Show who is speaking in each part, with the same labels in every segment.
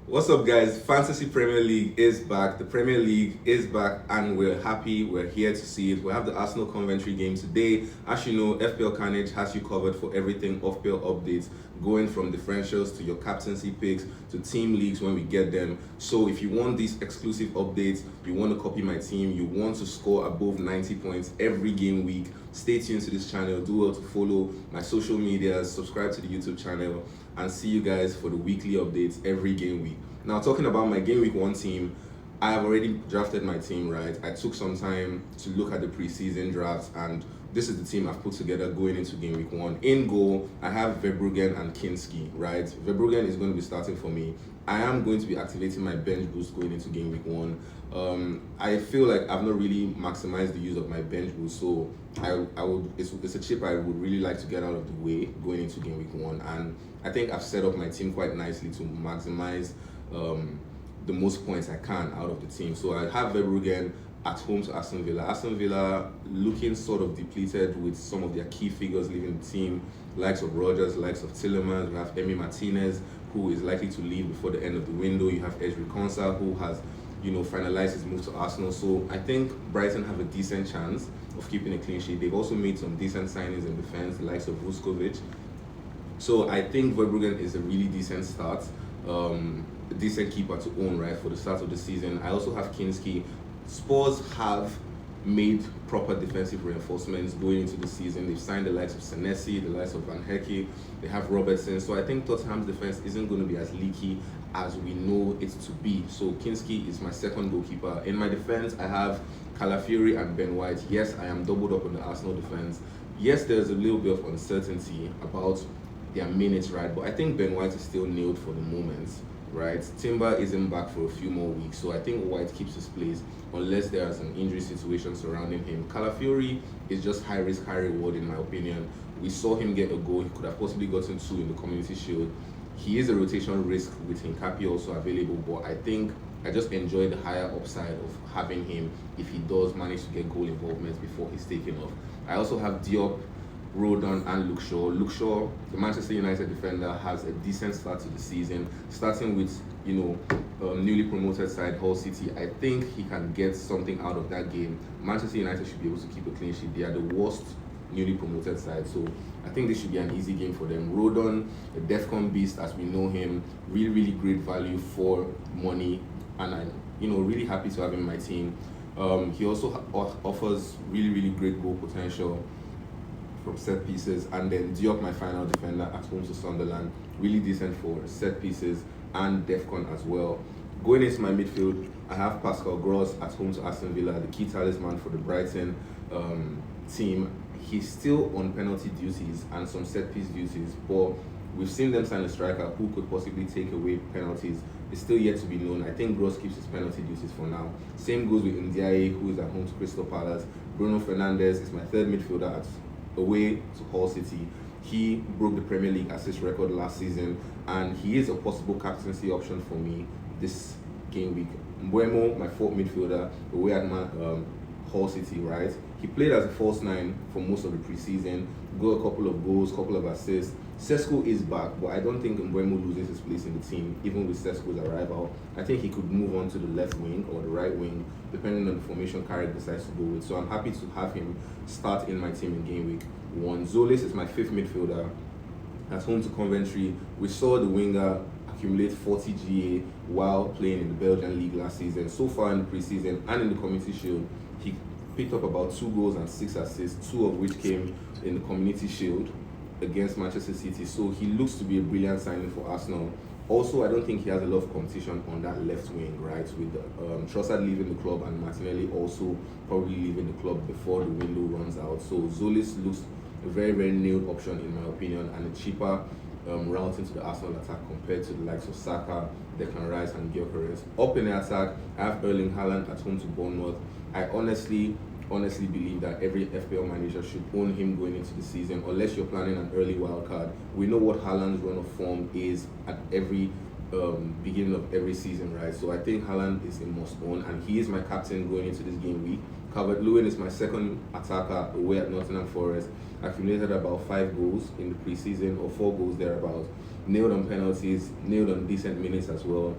Speaker 1: What's up, guys? Fantasy Premier League is back. The Premier League is back, and we're happy. We're here to see it. We have the Arsenal Coventry game today. As you know, FPL.CARNAGE has you covered for everything FPL updates, going from differentials to your captaincy picks to team leagues when we get them. So if you want these exclusive updates, you want to copy my team, you want to score above 90 points every game week, stay tuned to this channel. Do well to follow my social medias, subscribe to the YouTube channel, and see you guys for the weekly updates every game week. Now, talking about my game week 1 team, I have already drafted my team, right? I took some time to look at the preseason drafts, and this is the team I've put together going into game week 1. In goal, I have Verbruggen and Kinski, right? Verbruggen is going to be starting for me. I am going to be activating my bench boost going into game week 1. I feel like I've not really maximized the use of my bench boost, so I would. It's a chip I would really like to get out of the way going into game week 1, and I think I've set up my team quite nicely to maximize the most points I can out of the team. So I have Verbruggen at home to Aston Villa. Aston Villa looking sort of depleted with some of their key figures leaving the team, likes of Rodgers, likes of Tielemans. We have Emi Martinez, who is likely to leave before the end of the window. You have Ezri Konsa, who has finalized his move to Arsenal. So I think Brighton have a decent chance of keeping a clean sheet. They've also made some decent signings in defense, the likes of Vuskovic. So I think Verbruggen is a really decent start. A decent keeper to own, right, for the start of the season. I also have Kinski. Spurs have made proper defensive reinforcements going into the season. They've signed the likes of Senesi, the likes of Van Hecke. They have Robertson. So I think Tottenham's defense isn't going to be as leaky as we know it to be. So Kinski is my second goalkeeper. In my defense, I have Calafiori and Ben White. Yes, I am doubled up on the Arsenal defense. Yes, there's a little bit of uncertainty about their minutes, right? But I think Ben White is still nailed for the moment, right? Timber isn't back for a few more weeks, so I think White keeps his place unless there's an injury situation surrounding him. Calafiori is just high risk, high reward in my opinion. We saw him get a goal. He could have possibly gotten 2 in the Community Shield. He is a rotation risk with Hincapié also available, but I think I just enjoy the higher upside of having him if he does manage to get goal involvement before he's taken off. I also have Diop, Rodon and Luke Shaw. Luke Shaw, the Manchester United defender, has a decent start to the season, starting with newly promoted side Hull City. I think he can get something out of that game. Manchester United should be able to keep a clean sheet. They are the worst newly promoted side, so I think this should be an easy game for them. Rodon, a DEFCON beast as we know him, really great value for money, and I'm really happy to have him in my team. He also offers really great goal potential from set pieces, and then Diop, my final defender, at home to Sunderland, really decent for set pieces and DEFCON as well. Going into my midfield, I have Pascal Gross at home to Aston Villa, the key talisman for the Brighton team. He's still on penalty duties and some set piece duties, but we've seen them sign a striker who could possibly take away penalties. It's still yet to be known. I think Gross keeps his penalty duties for now. Same goes with Ndiaye, who is at home to Crystal Palace. Bruno Fernandes is my third midfielder at away to Hull City. He broke the Premier League assist record last season, and he is a possible captaincy option for me this game week. Mbeumo, my 4th midfielder, away at Hull City, right? He played as a false 9 for most of the preseason, got a couple of goals, couple of assists. Sesko is back, but I don't think Mbeumo loses his place in the team, even with Sesko's arrival. I think he could move on to the left wing or the right wing, depending on the formation Carrick decides to go with. So I'm happy to have him start in my team in game week 1. Zolis is my 5th midfielder at home to Coventry. We saw the winger accumulate 40 GA while playing in the Belgian league last season. So far in the preseason and in the Community Shield, he picked up about 2 goals and 6 assists, 2 of which came in the Community Shield against Manchester City. So he looks to be a brilliant signing for Arsenal. Also, I don't think he has a lot of competition on that left wing, right? With Trossard leaving the club and Martinelli also probably leaving the club before the window runs out. So Zolis looks a very nailed option in my opinion, and a cheaper route into the Arsenal attack compared to the likes of Saka, Declan Rice and Gyökeres. Up in the attack, I have Erling Haaland at home to Bournemouth. I honestly believe that every FPL manager should own him going into the season, unless you're planning an early wild card. We know what Haaland's run of form is at every beginning of every season, right? So I think Haaland is a must own, and he is my captain going into this game week. Calvert-Lewin is my second attacker away at Nottingham Forest. Accumulated about 5 goals in the preseason, or 4 goals thereabouts. Nailed on penalties, nailed on decent minutes as well.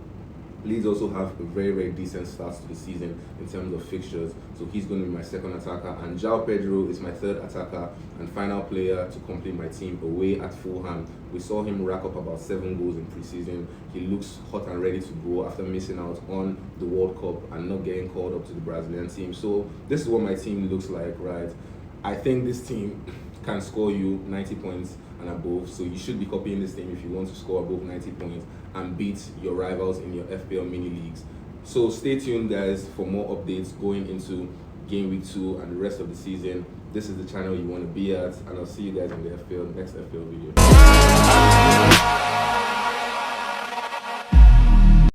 Speaker 1: Leeds also have a very, very decent start to the season in terms of fixtures, so he's going to be my second attacker. And João Pedro is my third attacker and final player to complete my team away at Fulham. We saw him rack up about 7 goals in pre-season. He looks hot and ready to go after missing out on the World Cup and not getting called up to the Brazilian team. So this is what my team looks like, right? I think this team can score you 90 points and above, so you should be copying this team if you want to score above 90 points and beat your rivals in your FPL mini leagues. So stay tuned, guys, for more updates going into game week 2 and the rest of the season. This is the channel you want to be at, and I'll see you guys in the next FPL video.